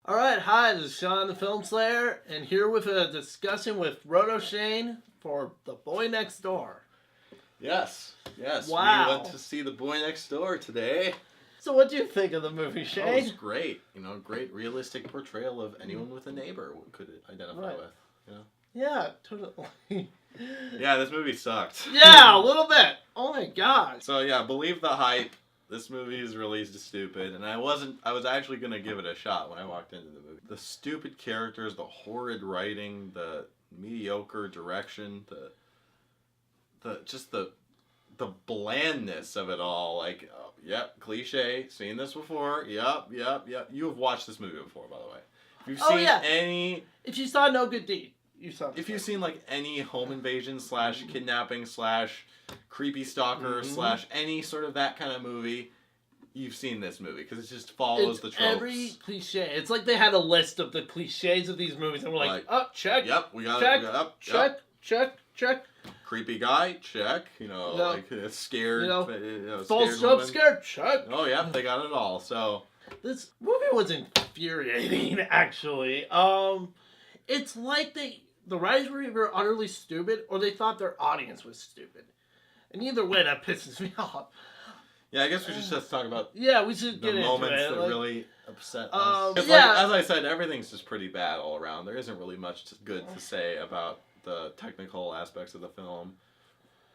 Alright, hi, this is Sean the Filmslayer, and here with a discussion with Rotoshane for The Boy Next Door. Yes. Wow. We went to see The Boy Next Door today. So what do you think of the movie, Shane? Oh, it was great. Great realistic portrayal of anyone with a neighbor could identify with. Yeah, totally. Yeah, this movie sucked. Yeah, a little bit. Oh my god. So yeah, believe the hype. This movie is really stupid, and I was actually gonna give it a shot when I walked into the movie. The stupid characters, the horrid writing, the mediocre direction, the blandness of it all. Like, yep, cliche. Seen this before. Yep. You have watched this movie before, by the way. If you've seen any, if you saw No Good Deed, you saw. If you've seen like any home invasion / kidnapping / creepy stalker / any sort of that kind of movie, you've seen this movie because it just follows the tropes. Every cliche. It's like they had a list of the cliches of these movies and we're like, oh, check. Yep, we got check, it. Check. Creepy guy, check. Like scared. False jump scare, check. Oh yeah, they got it all. So this movie was infuriating, actually. It's like the writers were either utterly stupid or they thought their audience was stupid. And either way, that pisses me off. Yeah, I guess we should just talk about we should get the into moments it. that really upset us. As I said, everything's just pretty bad all around. There isn't really much good to say about the technical aspects of the film.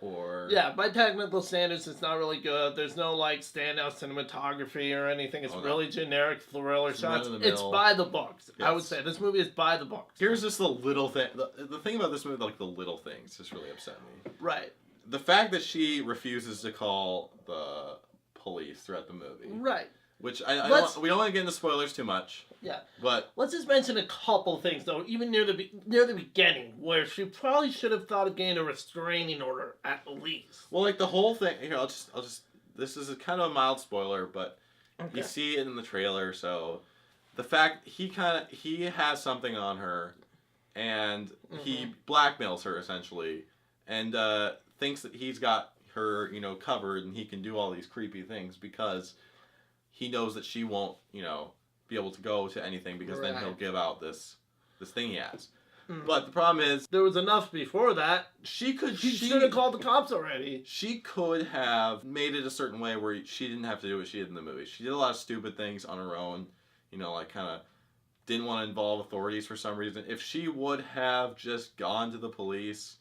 By technical standards, it's not really good. There's no standout cinematography or anything. It's really generic thriller shots. It's by the books. Yes. I would say this movie is by the books. Here's just the little thing. The thing about this movie, like the little things, just really upset me. Right. The fact that she refuses to call the police throughout the movie. Right. Which we don't want to get into spoilers too much. Yeah. But let's just mention a couple things though, even near the beginning, where she probably should have thought of getting a restraining order at least. Well, like the whole thing. Here, I'll just. This is kind of a mild spoiler, but you see it in the trailer. So, the fact he has something on her, and he blackmails her essentially, and thinks that he's got her, covered, and he can do all these creepy things because he knows that she won't, be able to go to anything because then he'll give out this thing he has. But the problem is there was enough before that. She should have called the cops already. She could have made it a certain way where she didn't have to do what she did in the movie. She did a lot of stupid things on her own, kind of didn't want to involve authorities for some reason. If she would have just gone to the police,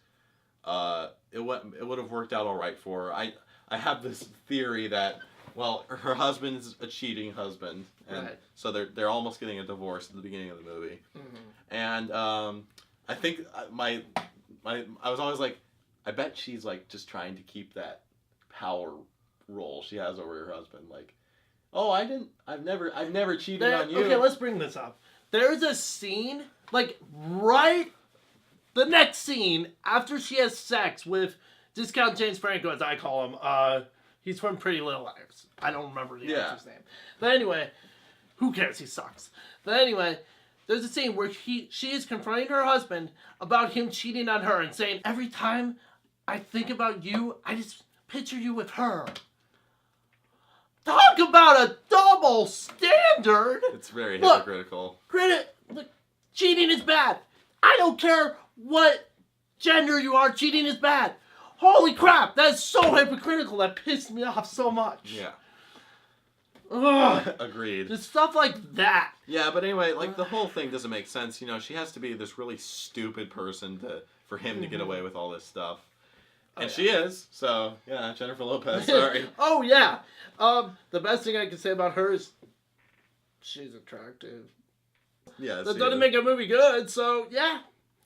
it would have worked out all right for her. I have this theory that, well, her husband is a cheating husband, and so they're almost getting a divorce at the beginning of the movie. And I think I was always like, I bet she's like just trying to keep that power role she has over her husband. Like, oh, I've never cheated on you. Okay, let's bring this up. There's a scene the next scene, after she has sex with Discount James Franco, as I call him, he's from Pretty Little Liars. I don't remember the actor's name. But anyway, who cares? He sucks. But anyway, there's a scene where she is confronting her husband about him cheating on her and saying, every time I think about you, I just picture you with her. Talk about a double standard! It's very hypocritical. Look, cheating is bad. I don't care what gender you are, cheating is bad. Holy crap, that's so hypocritical. That pissed me off so much. Yeah. Ugh. Agreed. Just stuff like that. Yeah, but anyway, the whole thing doesn't make sense. She has to be this really stupid person for him to get away with all this stuff. And she is. So, yeah, Jennifer Lopez, sorry. Oh, yeah. The best thing I can say about her is she's attractive. Yeah, that doesn't make a movie good, so yeah.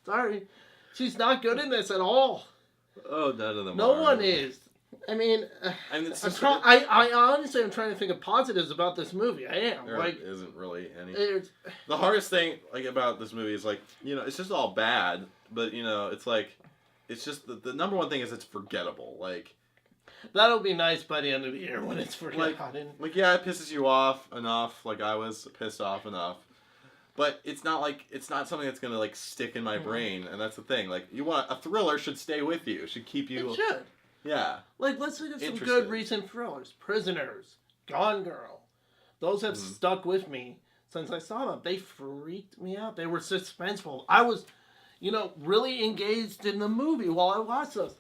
Sorry. She's not good in this at all. Oh, none of them No are. one is. I mean, I honestly am trying to think of positives about this movie. I am. There isn't really any. The hardest thing about this movie is it's just all bad, but it's just the number one thing is it's forgettable. That'll be nice by the end of the year when it's forgotten. Yeah, it pisses you off enough. I was pissed off enough. But it's not something that's gonna stick in my brain, and that's the thing. A thriller should stay with you. Should keep you. It should. Yeah. Let's think of some good recent thrillers. Prisoners, Gone Girl. Those have stuck with me since I saw them. They freaked me out. They were suspenseful. I was, really engaged in the movie while I watched those.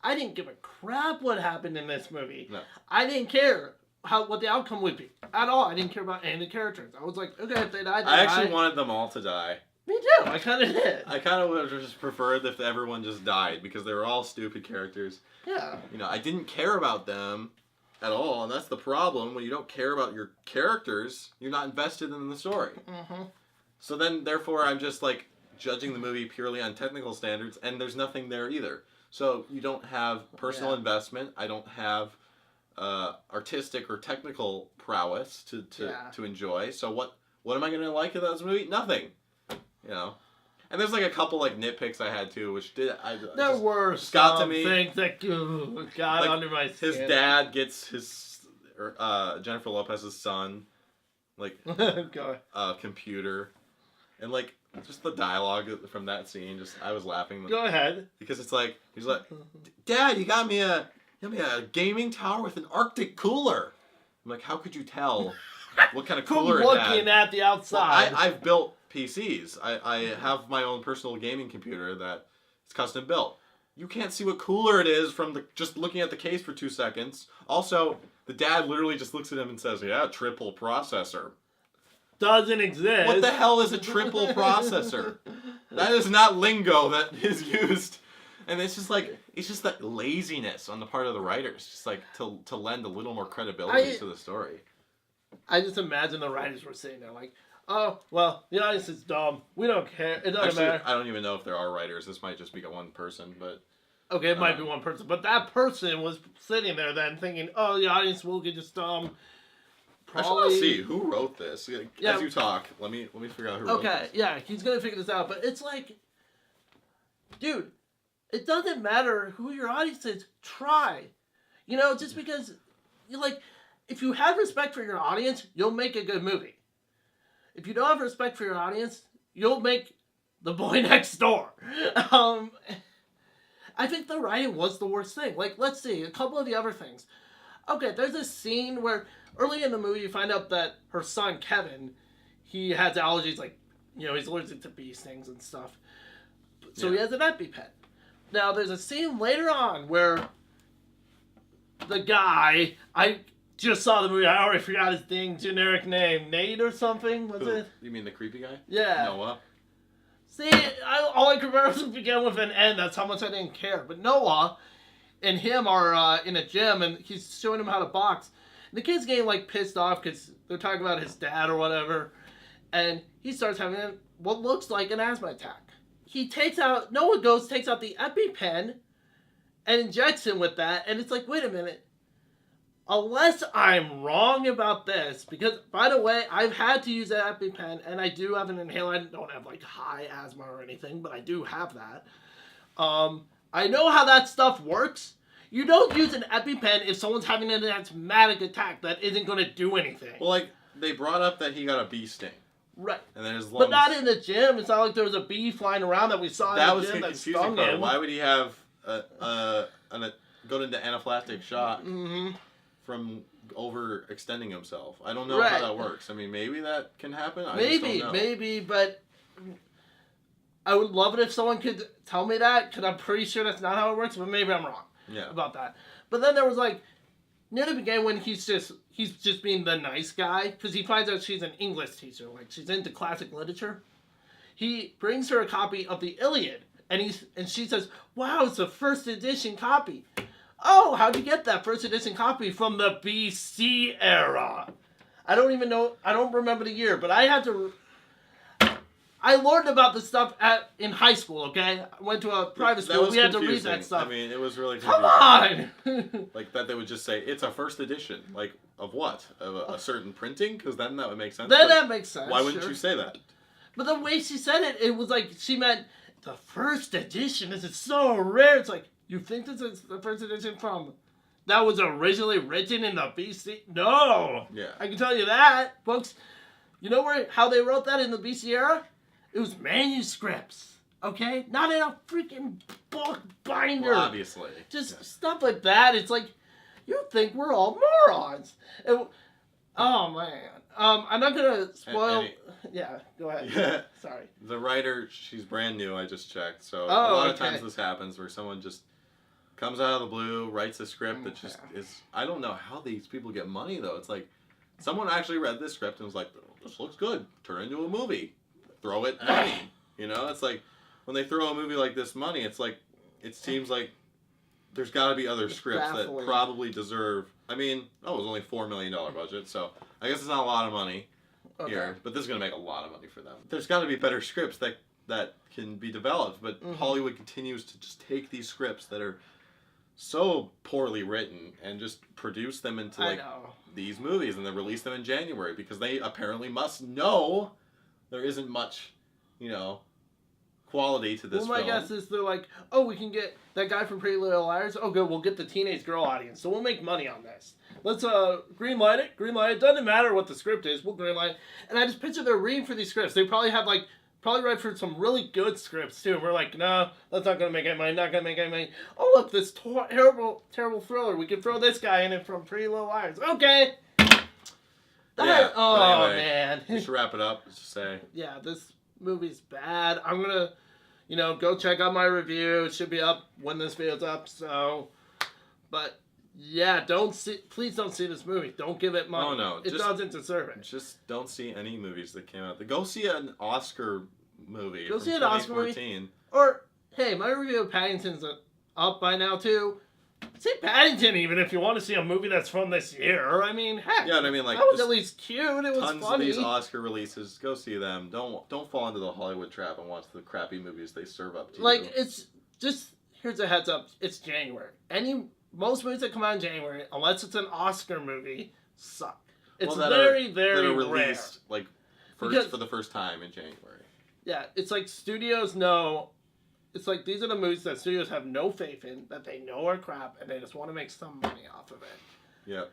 I didn't give a crap what happened in this movie. No. I didn't care what the outcome would be at all. I didn't care about any of the characters. I was like, okay, if they died, I actually wanted them all to die. Me too. I kind of did. I kind of would have just preferred if everyone just died because they were all stupid characters. Yeah. I didn't care about them at all, and that's the problem. When you don't care about your characters, you're not invested in the story. Mm-hmm. So then, therefore, I'm just like judging the movie purely on technical standards, and there's nothing there either. So you don't have personal investment. I don't have artistic or technical prowess to enjoy. So what am I going to like about this movie? Nothing. And there's like a couple like nitpicks I had too, which there were got some to me. Things that got like, under my skin. His dad gets Jennifer Lopez's son, like a computer, and like just the dialogue from that scene. Just I was laughing. Go ahead. Because it's like he's like, Dad, you got me a gaming tower with an Arctic cooler. I'm like, how could you tell what kind of cooler it had? Looking at the outside. Well, I've built PCs. I have my own personal gaming computer that is custom built. You can't see what cooler it is from just looking at the case for 2 seconds. Also, the dad literally just looks at him and says, yeah, triple processor. Doesn't exist. What the hell is a triple processor? That is not lingo that is used. And it's just that laziness on the part of the writers, just like to lend a little more credibility to the story. I just imagine the writers were sitting there like, oh, well, the audience is dumb. We don't care. It doesn't matter. I don't even know if there are writers. This might just be one person, but... Okay, it might be one person. But that person was sitting there then thinking, oh, the audience will get just dumb. I just want to see who wrote this. As you talk, let me figure out who wrote this. Okay, yeah, he's going to figure this out. But it's like, dude, it doesn't matter who your audience is. Try. Just because, if you have respect for your audience, you'll make a good movie. If you don't have respect for your audience, you'll make The Boy Next Door. I think the writing was the worst thing. Like, let's see, a couple of the other things. Okay, there's this scene where early in the movie you find out that her son, Kevin, he has allergies, like, he's allergic to bee stings and stuff. So he has an EpiPen. Now, there's a scene later on where the guy, I just saw the movie, I already forgot his generic name. Nate or something, was it? You mean the creepy guy? Yeah. Noah? See, all I could remember was began with an N. That's how much I didn't care. But Noah and him are in a gym, and he's showing him how to box. And the kid's getting, pissed off because they're talking about his dad or whatever. And he starts having what looks like an asthma attack. Noah takes out the EpiPen and injects him with that. And it's like, wait a minute. Unless I'm wrong about this, because, by the way, I've had to use an EpiPen, and I do have an inhaler. I don't have, high asthma or anything, but I do have that. I know how that stuff works. You don't use an EpiPen if someone's having an asthmatic attack that isn't going to do anything. Well, they brought up that he got a bee sting. Right. And then his lungs... But not in the gym. It's not like there was a bee flying around that we saw in the gym that stung him. Why would he have go into anaphylactic shock from overextending himself? I don't know how that works. I mean, maybe that can happen. Maybe, but I would love it if someone could tell me that, because I'm pretty sure that's not how it works, but maybe I'm wrong about that. But then there was near the beginning when he's just being the nice guy, because he finds out she's an English teacher, she's into classic literature. He brings her a copy of the Iliad, and she says, wow, it's a first edition copy. Oh, how'd you get that first edition copy? From the BC era. I don't even know, I don't remember the year, but I learned about this stuff in high school, okay? I went to a private school, we had to read that stuff. I mean, it was really confusing. Come on! That they would just say, it's a first edition. Of what? Of a certain printing? Because then that would make sense. Then that makes sense. Why wouldn't you say that? But the way she said it, it was she meant, the first edition, this is so rare. It's you think this is the first edition that was originally written in the BC? No! Yeah. I can tell you that, folks. You know how they wrote that in the BC era? It was manuscripts, okay? Not in a freaking book binder. Well, obviously. Just stuff like that. It's you think we're all morons. Oh man. I'm not gonna spoil. Yeah, go ahead. Yeah. Sorry. The writer, she's brand new. I just checked. So a Oh, lot of times this happens where someone just comes out of the blue, writes a script that just is. I don't know how these people get money though. It's like someone actually read this script and was like, "This looks good. Turn it into a movie. Throw it money." You know, it's like when they throw a movie like this money, it's like it seems like there's got to be other scripts that probably deserve. I mean, it was only $4 million budget, so I guess it's not a lot of money here, but this is gonna make a lot of money for them. There's got to be better scripts that can be developed, but Hollywood continues to just take these scripts that are so poorly written and just produce them into like these movies and then release them in January because they apparently must know there isn't much, you know, quality to this film. Well, my guess is they're like, oh, we can get that guy from Pretty Little Liars. Oh, good, we'll get the teenage girl audience, so we'll make money on this. Let's greenlight it. Greenlight it. Doesn't matter what the script is. We'll greenlight it. And I just picture they're reading for these scripts. They probably have read for some really good scripts too. And we're like, no, that's not gonna make any money. Not gonna make any money. Oh look, this terrible thriller. We can throw this guy in it from Pretty Little Liars. Okay. Anyway, man. Just to wrap it up, just to say. Yeah, this movie's bad. I'm gonna, go check out my review. It should be up when this video's up. So, but yeah, please don't see this movie. Don't give it money. Oh no, it doesn't deserve it. Just don't see any movies that came out. Go see an Oscar movie. Go see an Oscar movie. Or hey, my review of Paddington's up by now too. See Paddington even if you want to see a movie that's from this year. I mean, heck. Yeah, I mean, like that was at least cute. It was tons funny. of these Oscar releases. Go see them. Don't fall into the Hollywood trap and watch the crappy movies they serve up to you. Like it's just here's a heads up. It's January. Most movies that come out in January, unless it's an Oscar movie, suck. It's very released, rare. Like for the first time in January. Yeah, it's like studios know. It's like these are the movies that studios have no faith in, that they know are crap, and they just want to make some money off of it. Yeah.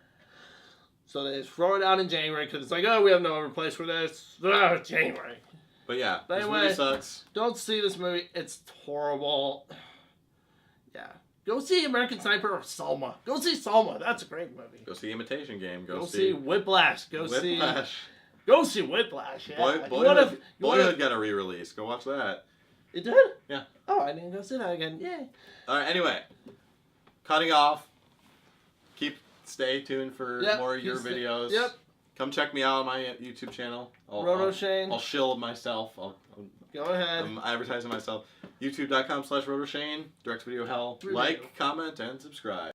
So they just throw it out in January because it's like, oh, we have no other place for this. January. But yeah, this movie sucks. Don't see this movie. It's horrible. Yeah. Go see American Sniper or Selma. Go see Selma. That's a great movie. Go see Imitation Game. Go see Whiplash. Go see Whiplash. Yeah. Boyhood got a re-release. Go watch that. It did? Yeah. Oh, I didn't go see that again. Yay. All right. Anyway, cutting off. Stay tuned for more of your videos. Yep. Come check me out on my YouTube channel. Rotoshane. I'll shield myself. Go ahead. I'm advertising myself. YouTube.com/Rotoshane. Direct video hell. Like, comment, and subscribe.